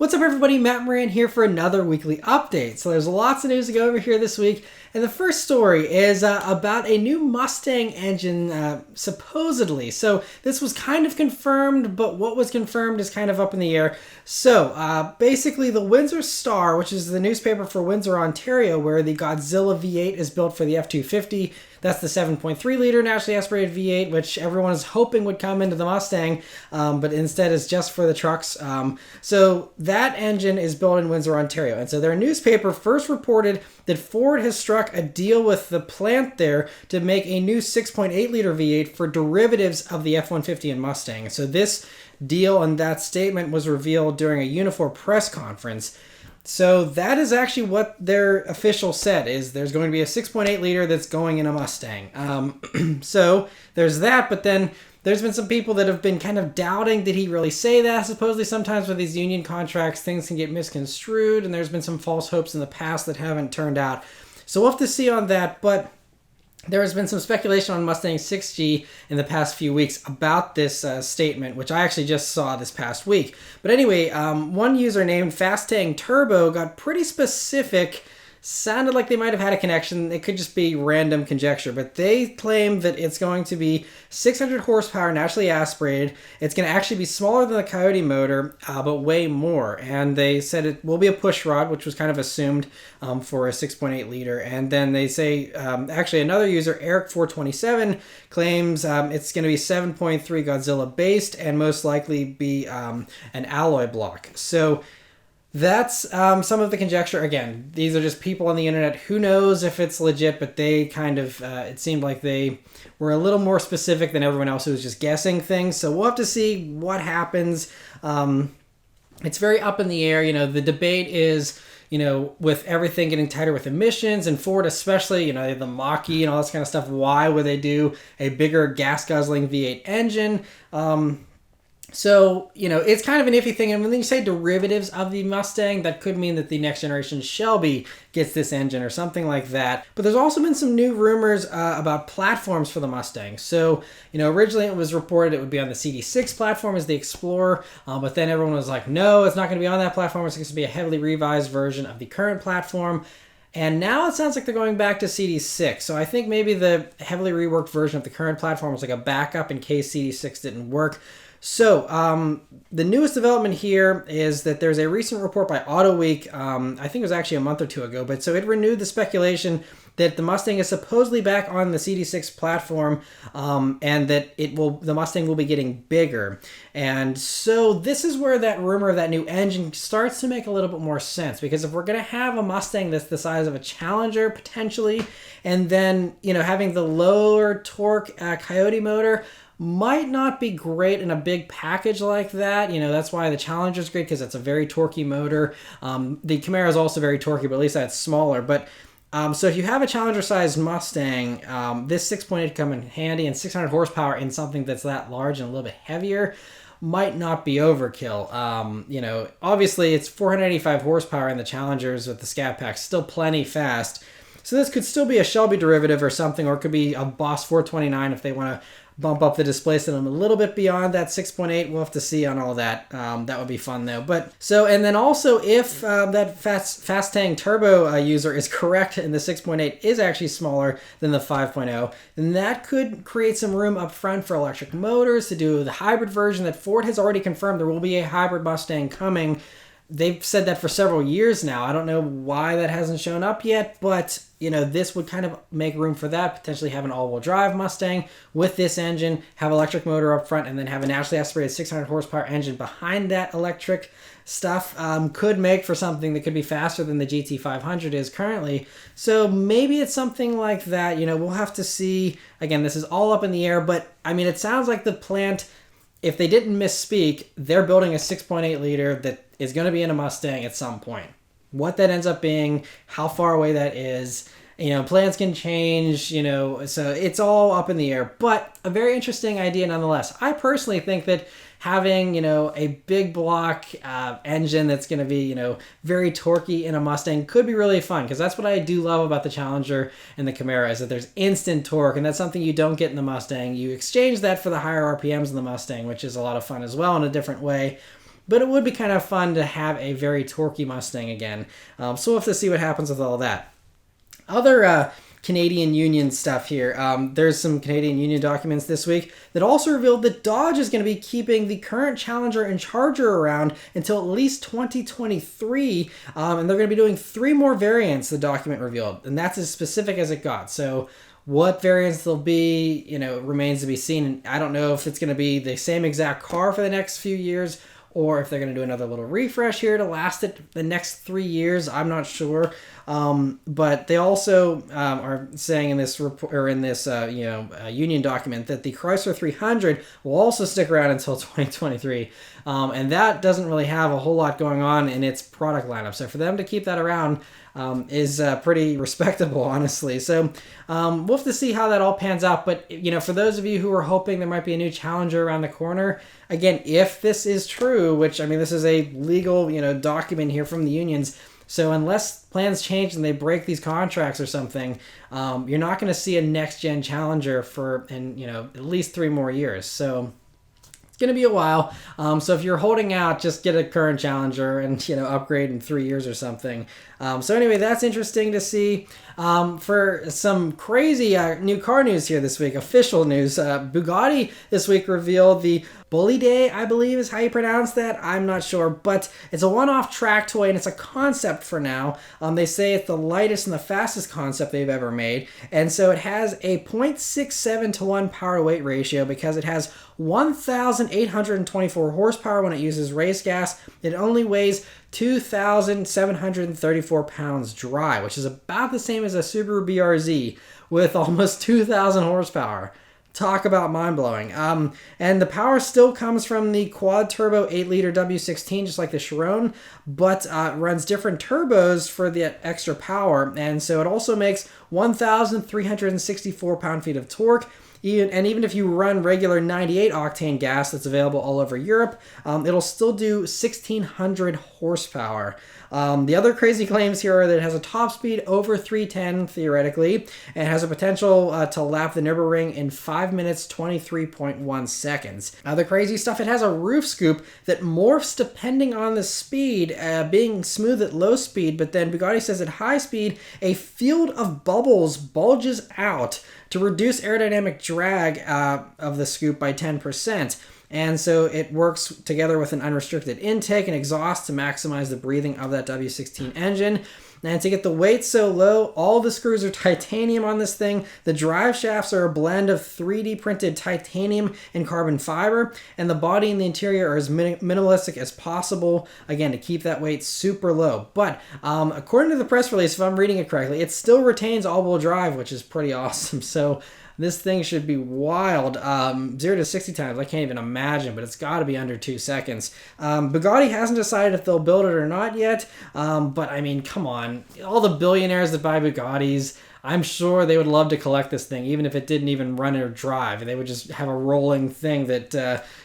What's up everybody, Matt Maran here for another weekly update. So there's lots of news to go over here this week, and the first story is about a new Mustang engine, supposedly. So this was kind of confirmed, but what was confirmed is kind of up in the air. So basically the Windsor Star, which is the newspaper for Windsor, Ontario, where the Godzilla V8 is built for the F-250, that's the 7.3 liter naturally aspirated V8, which everyone is hoping would come into the Mustang, but instead is just for the trucks. So that engine is built in Windsor, Ontario. And so their newspaper first reported that Ford has struck a deal with the plant there to make a new 6.8 liter V8 for derivatives of the F-150 and Mustang. So this deal and that statement was revealed during a Unifor press conference. So that is actually what their official said, is there's going to be a 6.8 liter that's going in a Mustang. So there's that, but then there's been some people that have been kind of doubting, did he really say that? Supposedly sometimes with these union contracts, things can get misconstrued, and there's been some false hopes in the past that haven't turned out. So we'll have to see on that, but there has been some speculation on Mustang 6G in the past few weeks about this statement, which I actually just saw this past week. But anyway, one user named Fastang Turbo got pretty specific. Sounded like they might have had a connection. It could just be random conjecture, but they claim that it's going to be 600 horsepower naturally aspirated. It's going to actually be smaller than the Coyote motor, but way more. And they said it will be a push rod, which was kind of assumed for a 6.8 liter. And then they say, actually another user, Eric427, claims it's going to be 7.3 Godzilla based and most likely be an alloy block. So that's some of the conjecture. Again, these are just people on the internet. Who knows if it's legit, but they kind of, it seemed like they were a little more specific than everyone else who was just guessing things. So we'll have to see what happens. It's very up in the air. You know, the debate is, you know, with everything getting tighter with emissions and Ford especially, you know, the Mach-E and all this kind of stuff, why would they do a bigger gas-guzzling V8 engine? So, you know, it's kind of an iffy thing. And when you say derivatives of the Mustang, that could mean that the next generation Shelby gets this engine or something like that. But there's also been some new rumors about platforms for the Mustang. So, you know, originally it was reported it would be on the CD6 platform as the Explorer, but then everyone was like, no, it's not going to be on that platform. It's going to be a heavily revised version of the current platform. And now it sounds like they're going back to CD6. So I think maybe the heavily reworked version of the current platform was like a backup in case CD6 didn't work. So, the newest development here is that there's a recent report by Autoweek, I think it was actually a month or two ago, but so it renewed the speculation that the Mustang is supposedly back on the CD6 platform, and that the Mustang will be getting bigger. And so this is where that rumor of that new engine starts to make a little bit more sense, because if we're going to have a Mustang that's the size of a Challenger, potentially, and then, you know, having the lower torque Coyote motor, might not be great in a big package like that. You know, that's why the Challenger is great, because it's a very torquey motor. The Camaro is also very torquey, but at least that's smaller. But so if you have a Challenger-sized Mustang, this 6.8 come in handy, and 600 horsepower in something that's that large and a little bit heavier might not be overkill. You know, obviously it's 485 horsepower in the Challengers with the Scat Pack, still plenty fast. So this could still be a Shelby derivative or something, or it could be a Boss 429 if they want to bump up the displacement a little bit beyond that 6.8. We'll have to see on all that. That would be fun though. But so, and then also if that Fastang Turbo user is correct and the 6.8 is actually smaller than the 5.0, then that could create some room up front for electric motors to do the hybrid version that Ford has already confirmed. There will be a hybrid Mustang coming. They've said that for several years now. I don't know why that hasn't shown up yet, but, you know, this would kind of make room for that. Potentially have an all-wheel drive Mustang with this engine, have electric motor up front, and then have a naturally aspirated 600 horsepower engine behind that electric stuff. Could make for something that could be faster than the GT500 is currently. So maybe it's something like that. You know, we'll have to see. Again, this is all up in the air, but I mean, it sounds like the plant, if they didn't misspeak, they're building a 6.8 liter that is going to be in a Mustang at some point. What that ends up being, how far away that is, you know, plans can change, you know, so it's all up in the air, but a very interesting idea nonetheless. I personally think that having, you know, a big block engine that's going to be, you know, very torquey in a Mustang could be really fun, because that's what I do love about the Challenger and the Camaro, is that there's instant torque, and that's something you don't get in the Mustang. You exchange that for the higher RPMs in the Mustang, which is a lot of fun as well in a different way. but it would be kind of fun to have a very torquey Mustang again. So we'll have to see what happens with all that. Other Canadian Union stuff here. There's some Canadian Union documents this week that also revealed that Dodge is going to be keeping the current Challenger and Charger around until at least 2023, and they're going to be doing 3 more variants, the document revealed, and that's as specific as it got. So what variants they'll be, remains to be seen. And I don't know if it's going to be the same exact car for the next few years, or if they're going to do another little refresh here to last it the next 3 years. I'm not sure. But they also are saying in this report, or in this union document, that the Chrysler 300 will also stick around until 2023, and that doesn't really have a whole lot going on in its product lineup. So for them to keep that around is pretty respectable, honestly. So we'll have to see how that all pans out. But for those of you who are hoping there might be a new Challenger around the corner, again, if this is true, which this is a legal document here from the unions. So unless plans change and they break these contracts or something, you're not going to see a next-gen Challenger for at least 3 more years. So it's going to be a while. So if you're holding out, just get a current Challenger and upgrade in 3 years or something. So anyway, that's interesting to see. For some crazy new car news here this week, official news, Bugatti this week revealed the Bolide, I believe is how you pronounce that. I'm not sure, but it's a one-off track toy and it's a concept for now. They say it's the lightest and the fastest concept they've ever made. And so it has a 0.67 to 1 power to weight ratio because it has 1,824 horsepower when it uses race gas. It only weighs 2,734 pounds dry, which is about the same as a Subaru BRZ with almost 2,000 horsepower. Talk about mind-blowing. And the power still comes from the quad-turbo 8-liter W16, just like the Chiron, but runs different turbos for the extra power. And so it also makes 1,364 pound-feet of torque. Even if you run regular 98 octane gas that's available all over Europe, it'll still do 1,600 horsepower. The other crazy claims here are that it has a top speed over 310 theoretically, and has a potential to lap the Nürburgring in 5 minutes 23.1 seconds. Now the crazy stuff, it has a roof scoop that morphs depending on the speed, being smooth at low speed, but then Bugatti says at high speed a field of bubbles bulges out to reduce aerodynamic drag of the scoop by 10%. And so it works together with an unrestricted intake and exhaust to maximize the breathing of that W16 engine. And to get the weight so low, all the screws are titanium on this thing. The drive shafts are a blend of 3D printed titanium and carbon fiber, and the body and the interior are as minimalistic as possible, again, to keep that weight super low. But according to the press release, if I'm reading it correctly, it still retains all-wheel drive, which is pretty awesome. So this thing should be wild. 0 to 60 times, I can't even imagine, but it's got to be under 2 seconds. Bugatti hasn't decided if they'll build it or not yet, but I mean, come on. All the billionaires that buy Bugattis, I'm sure they would love to collect this thing, even if it didn't even run or drive. They would just have a rolling thing that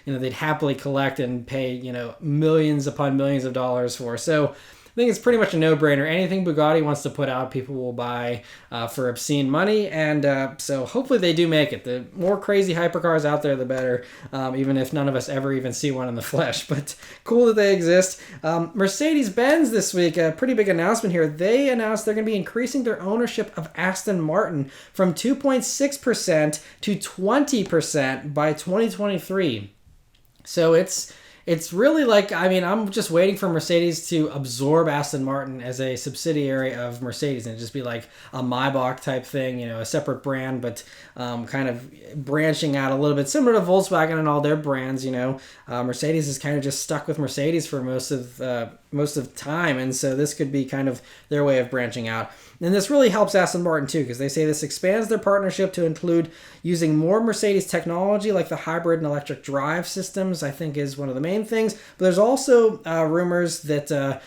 they'd happily collect and pay millions upon millions of dollars for. So I think it's pretty much a no-brainer. Anything Bugatti wants to put out, people will buy for obscene money, and so hopefully they do make it. The more crazy hypercars out there, the better, even if none of us ever even see one in the flesh. But cool that they exist. Mercedes-Benz this week, a pretty big announcement here. They announced they're going to be increasing their ownership of Aston Martin from 2.6% to 20% by 2023. So it's really like, I'm just waiting for Mercedes to absorb Aston Martin as a subsidiary of Mercedes and just be like a Maybach type thing, a separate brand, but kind of branching out a little bit, similar to Volkswagen and all their brands. Mercedes is kind of just stuck with Mercedes for most of time, and so this could be kind of their way of branching out. And this really helps Aston Martin too, because they say this expands their partnership to include using more Mercedes technology, like the hybrid and electric drive systems, I think is one of the main things. But there's also rumors that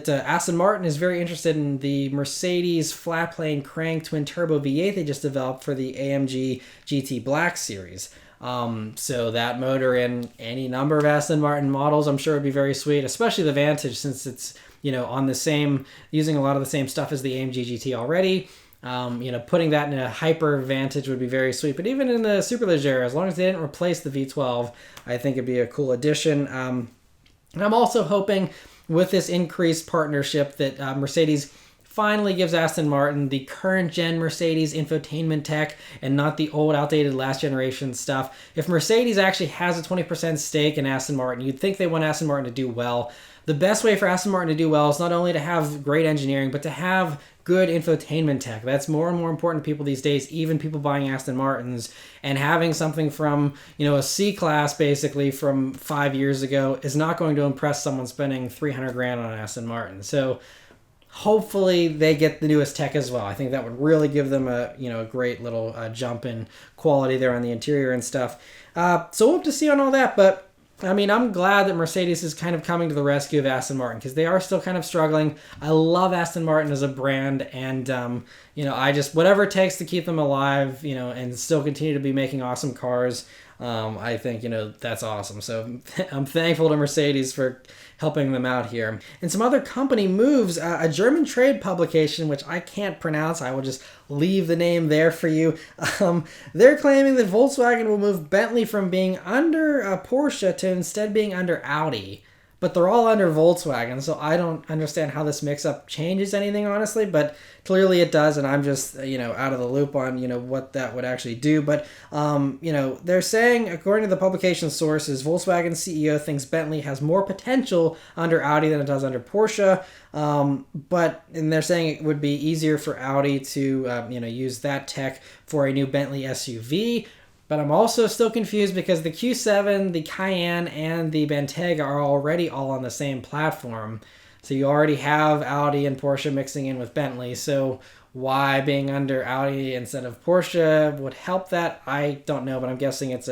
Aston Martin is very interested in the Mercedes flat plane crank twin turbo V8 they just developed for the AMG GT Black series. So that motor in any number of Aston Martin models, I'm sure would be very sweet, especially the Vantage, since it's on the same, using a lot of the same stuff as the AMG GT already. Putting that in a hyper Vantage would be very sweet. But even in the Superleggera, as long as they didn't replace the V12, I think it'd be a cool addition. And I'm also hoping with this increased partnership that Mercedes finally gives Aston Martin the current gen Mercedes infotainment tech and not the old outdated last generation stuff. If Mercedes actually has a 20% stake in Aston Martin, you'd think they want Aston Martin to do well. The best way for Aston Martin to do well is not only to have great engineering, but to have good infotainment tech. That's more and more important to people these days, even people buying Aston Martins. And having something from, a C-Class basically from 5 years ago is not going to impress someone spending 300 grand on an Aston Martin. So hopefully they get the newest tech as well. I think that would really give them a great little jump in quality there on the interior and stuff. So we'll have to see on all that, but I mean, I'm glad that Mercedes is kind of coming to the rescue of Aston Martin because they are still kind of struggling. I love Aston Martin as a brand, and I just whatever it takes to keep them alive, and still continue to be making awesome cars. I think that's awesome. So I'm thankful to Mercedes for helping them out here. And some other company moves, a German trade publication, which I can't pronounce. I will just leave the name there for you. They're claiming that Volkswagen will move Bentley from being under Porsche to instead being under Audi. But they're all under Volkswagen, so I don't understand how this mix-up changes anything, honestly, but clearly it does, and I'm just, out of the loop on, what that would actually do. But, they're saying, according to the publication sources, Volkswagen CEO thinks Bentley has more potential under Audi than it does under Porsche, and they're saying it would be easier for Audi to, use that tech for a new Bentley SUV. But I'm also still confused because the Q7, the Cayenne, and the Bentayga are already all on the same platform. So you already have Audi and Porsche mixing in with Bentley. So why being under Audi instead of Porsche would help that? I don't know, but I'm guessing it's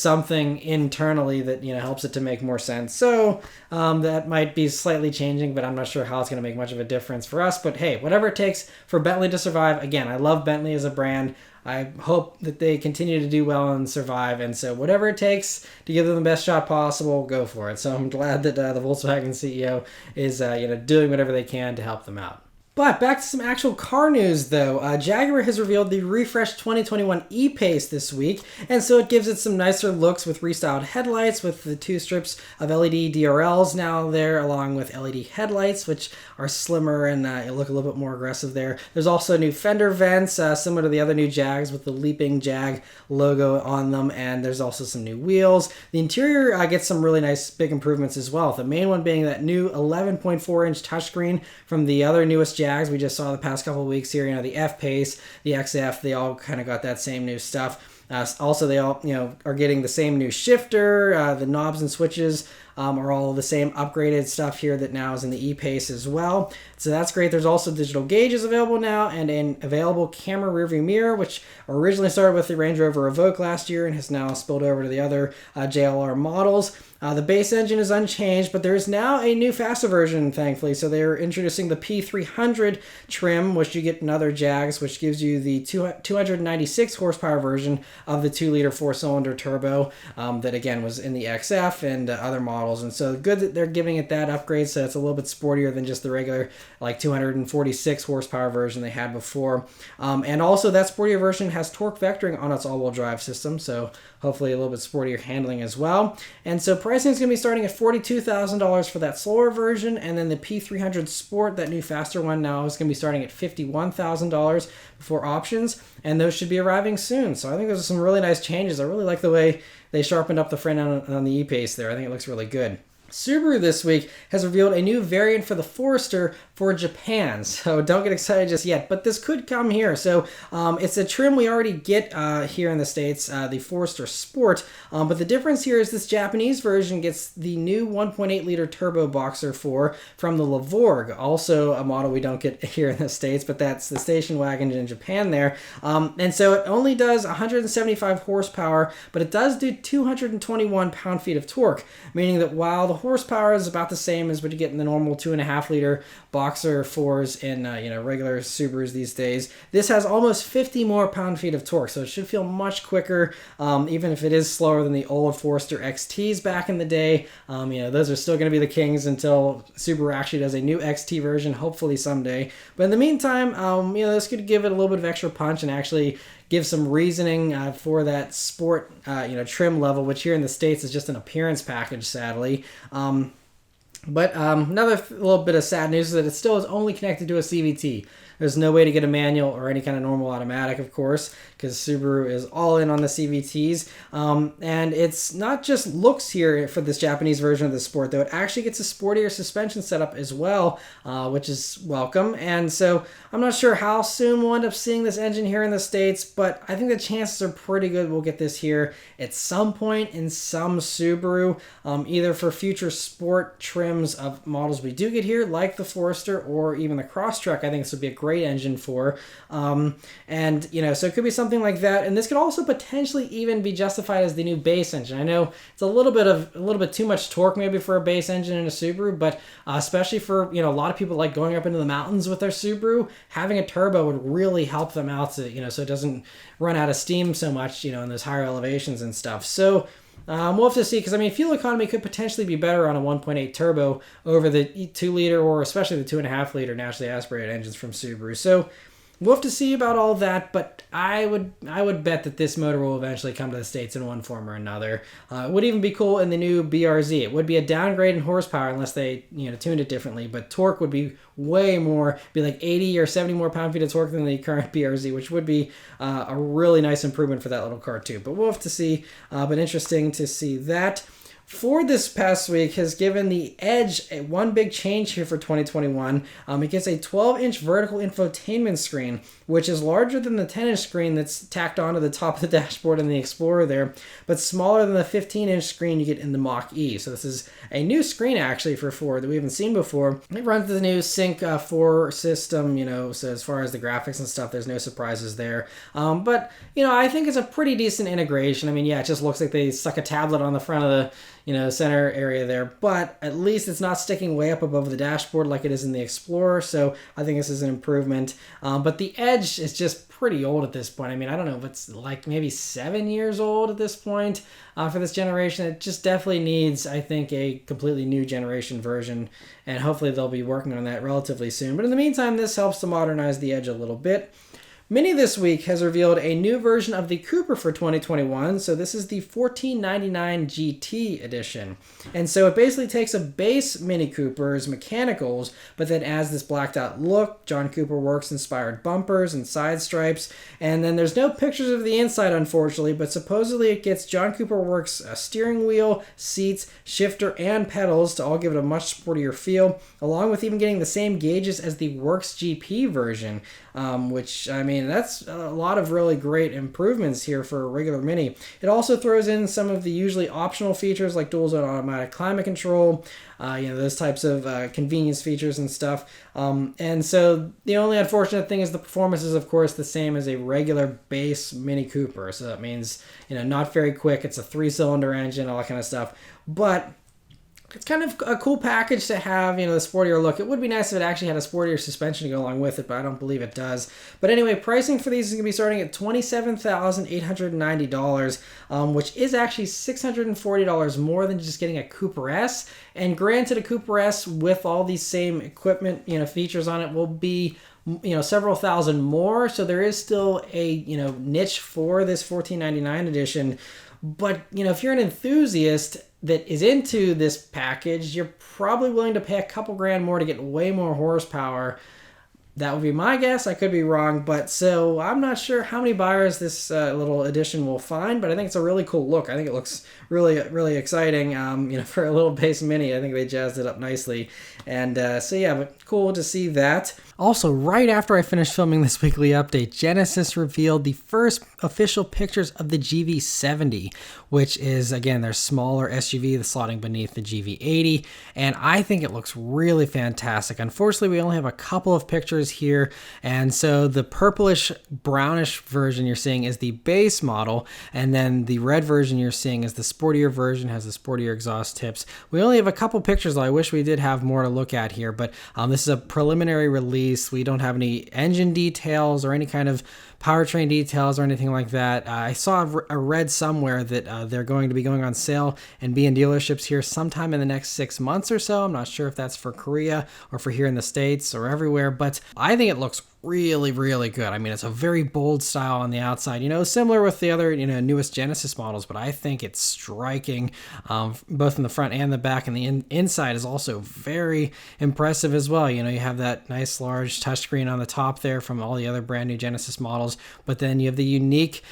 something internally that, helps it to make more sense. So that might be slightly changing, but I'm not sure how it's going to make much of a difference for us. But hey, whatever it takes for Bentley to survive. Again, I love Bentley as a brand. I hope that they continue to do well and survive. And so whatever it takes to give them the best shot possible, go for it. So I'm glad that the Volkswagen CEO is, doing whatever they can to help them out. But back to some actual car news, though. Jaguar has revealed the refreshed 2021 E-Pace this week, and so it gives it some nicer looks with restyled headlights, with the 2 strips of LED DRLs now there, along with LED headlights, which are slimmer and look a little bit more aggressive there. There's also new fender vents, similar to the other new Jags, with the leaping Jag logo on them, and there's also some new wheels. The interior gets some really nice big improvements as well, the main one being that new 11.4-inch touchscreen from the other newest Jags we just saw the past couple of weeks here. The F-Pace, the XF, they all kind of got that same new stuff. Also, they all are getting the same new shifter. The knobs and switches are all the same upgraded stuff here that now is in the E-Pace as well. So that's great. There's also digital gauges available now and an available camera rearview mirror, which originally started with the Range Rover Evoque last year and has now spilled over to the other JLR models. The base engine is unchanged, but there is now a new faster version, thankfully. So they're introducing the P300 trim, which you get in other Jags, which gives you the 296 horsepower version of the 2-liter 4-cylinder turbo that, again, was in the XF and other models. And so good that they're giving it that upgrade, so it's a little bit sportier than just the regular, 246 horsepower version they had before. And also that sportier version has torque vectoring on its all-wheel drive system, so hopefully a little bit sportier handling as well. And so pricing is going to be starting at $42,000 for that slower version, and then the P300 Sport, that new faster one, now is going to be starting at $51,000 before options, and those should be arriving soon. So I think those are some really nice changes. I really like the way they sharpened up the front on the E-Pace there. I think it looks really good. Subaru this week has revealed a new variant for the Forester for Japan, so don't get excited just yet, but this could come here. So it's a trim we already get here in the States, the Forester Sport, but the difference here is this Japanese version gets the new 1.8-liter turbo boxer 4 from the Lavorg, also a model we don't get here in the States, but that's the station wagon in Japan there. And so it only does 175 horsepower, but it does do 221 pound-feet of torque, meaning that while the horsepower is about the same as what you get in the normal 2.5-liter boxer 4s in regular Subarus these days, this has almost 50 more pound-feet of torque, so it should feel much quicker, even if it is slower than the old Forester XTs back in the day. Those are still going to be the kings until Subaru actually does a new XT version, hopefully someday. But in the meantime, this could give it a little bit of extra punch and actually give some reasoning for that sport, trim level, which here in the States is just an appearance package, sadly. But another little bit of sad news is that it still is only connected to a CVT. There's no way to get a manual or any kind of normal automatic, of course, because Subaru is all in on the CVTs. And it's not just looks here for this Japanese version of the Sport, though. It actually gets a sportier suspension setup as well, which is welcome. And so I'm not sure how soon we'll end up seeing this engine here in the States, but I think the chances are pretty good we'll get this here at some point in some Subaru, either for future sport trims of models we do get here, like the Forester or even the Crosstrek. I think this would be a great engine for. So it could be something like that. And this could also potentially even be justified as the new base engine. I know it's a little bit too much torque maybe for a base engine in a Subaru, but especially for, a lot of people like going up into the mountains with their Subaru, having a turbo would really help them out so it doesn't run out of steam so much, in those higher elevations and stuff. So we'll have to see, because fuel economy could potentially be better on a 1.8 turbo over the 2-liter or especially the 2.5-liter naturally aspirated engines from Subaru. So we'll have to see about all that, but I would bet that this motor will eventually come to the States in one form or another. It would even be cool in the new BRZ. It would be a downgrade in horsepower unless they tuned it differently, but torque would be way more, be like 80 or 70 more pound-feet of torque than the current BRZ, which would be a really nice improvement for that little car too. But we'll have to see, but interesting to see that. Ford this past week has given the Edge one big change here for 2021. It gets a 12-inch vertical infotainment screen, which is larger than the 10-inch screen that's tacked onto the top of the dashboard in the Explorer there, but smaller than the 15-inch screen you get in the Mach-E. So this is a new screen actually for Ford that we haven't seen before. It runs the new Sync 4 system, so as far as the graphics and stuff, there's no surprises there. But I think it's a pretty decent integration. It just looks like they stuck a tablet on the front of the center area there, but at least it's not sticking way up above the dashboard like it is in the Explorer, so I think this is an improvement. But the Edge is just pretty old at this point. I don't know if it's like maybe 7 years old at this point for this generation. It just definitely needs, I think, a completely new generation version, and hopefully they'll be working on that relatively soon. But in the meantime, this helps to modernize the Edge a little bit. Mini this week has revealed a new version of the Cooper for 2021, so this is the 1499 GT edition. And so it basically takes a base Mini Cooper's mechanicals, but then adds this blacked out look, John Cooper Works inspired bumpers and side stripes, and then there's no pictures of the inside unfortunately, but supposedly it gets John Cooper Works steering wheel, seats, shifter, and pedals to all give it a much sportier feel, along with even getting the same gauges as the Works GP version, which, that's a lot of really great improvements here for a regular Mini. It also throws in some of the usually optional features like dual zone automatic climate control, those types of convenience features and stuff. And so the only unfortunate thing is the performance is, of course, the same as a regular base Mini Cooper. So that means, not very quick. It's a 3-cylinder engine, all that kind of stuff. But it's kind of a cool package to have, the sportier look. It would be nice if it actually had a sportier suspension to go along with it, but I don't believe it does. But anyway, pricing for these is going to be starting at $27,890, which is actually $640 more than just getting a Cooper S. And granted, a Cooper S with all these same equipment, features on it will be several thousand more. So there is still a, niche for this 1499 edition. But, if you're an enthusiast that is into this package, you're probably willing to pay a couple grand more to get way more horsepower. That would be my guess. I could be wrong, but so I'm not sure how many buyers this little edition will find, but I think it's a really cool look. I think it looks really, really exciting. For a little base Mini, I think they jazzed it up nicely. And but cool to see that. Also, right after I finished filming this weekly update, Genesis revealed the first official pictures of the GV70, which is, again, their smaller SUV, the slotting beneath the GV80, and I think it looks really fantastic. Unfortunately, we only have a couple of pictures here, and so the purplish brownish version you're seeing is the base model, and then the red version you're seeing is the sportier version, has the sportier exhaust tips. We only have a couple pictures, though. I wish we did have more to look at here, but this is a preliminary release. We don't have any engine details or any kind of powertrain details or anything like that. I read somewhere that they're going to be going on sale and be in dealerships here sometime in the next 6 months or so. I'm not sure if that's for Korea or for here in the States or everywhere, but I think it looks really, really good. I mean, it's a very bold style on the outside, similar with the other, newest Genesis models, but I think it's striking, both in the front and the back, and the inside is also very impressive as well. You have that nice large touchscreen on the top there from all the other brand new Genesis models, but then you have the unique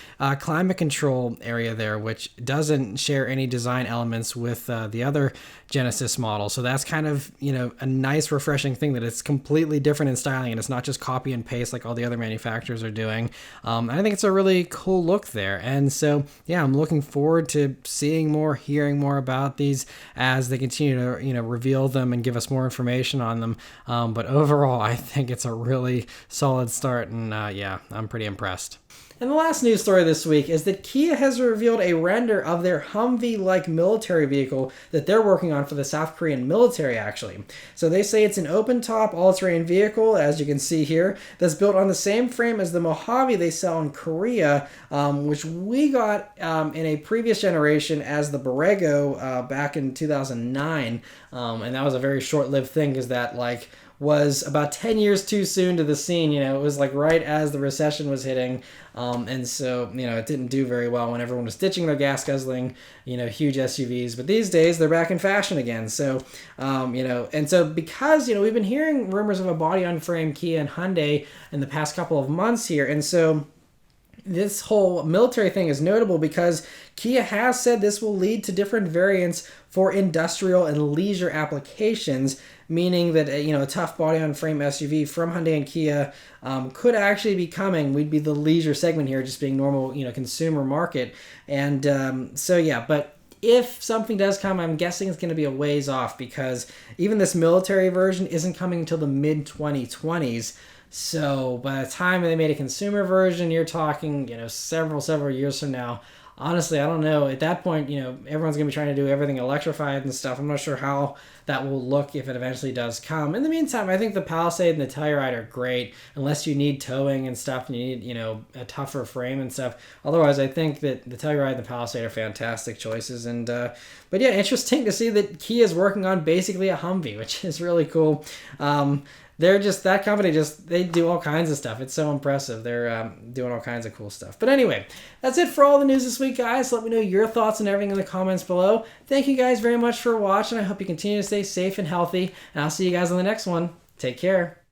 climate control area there, which doesn't share any design elements with the other Genesis model. So that's kind of, a nice refreshing thing, that it's completely different in styling and it's not just copy and paste like all the other manufacturers are doing. I think it's a really cool look there. And so, yeah, I'm looking forward to seeing more, hearing more about these as they continue to, reveal them and give us more information on them. But overall, I think it's a really solid start, and yeah, I'm pretty impressed. And the last news story this week is that Kia has revealed a render of their Humvee-like military vehicle that they're working on for the South Korean military, actually. So they say it's an open-top, all-terrain vehicle, as you can see here, that's built on the same frame as the Mojave they sell in Korea, which we got in a previous generation as the Borrego back in 2009. And that was a very short-lived thing, because that, was about 10 years too soon to the scene. It was right as the recession was hitting. And so, it didn't do very well when everyone was ditching their gas guzzling, huge SUVs. But these days they're back in fashion again. So, and so because, we've been hearing rumors of a body on frame Kia and Hyundai in the past couple of months here. And so this whole military thing is notable because Kia has said this will lead to different variants for industrial and leisure applications, meaning that a tough body-on-frame SUV from Hyundai and Kia could actually be coming. We'd be the leisure segment here, just being normal, consumer market. And so, yeah, but if something does come, I'm guessing it's going to be a ways off, because even this military version isn't coming until the mid-2020s. So by the time they made a consumer version, you're talking, several years from now. Honestly, I don't know. At that point, everyone's going to be trying to do everything electrified and stuff. I'm not sure how that will look if it eventually does come. In the meantime, I think the Palisade and the Telluride are great, unless you need towing and stuff and you need, a tougher frame and stuff. Otherwise, I think that the Telluride and the Palisade are fantastic choices. And but yeah, interesting to see that Kia is working on basically a Humvee, which is really cool. They're just, that company they do all kinds of stuff. It's so impressive. They're doing all kinds of cool stuff. But anyway, that's it for all the news this week, guys. Let me know your thoughts and everything in the comments below. Thank you guys very much for watching. I hope you continue to stay safe and healthy. And I'll see you guys on the next one. Take care.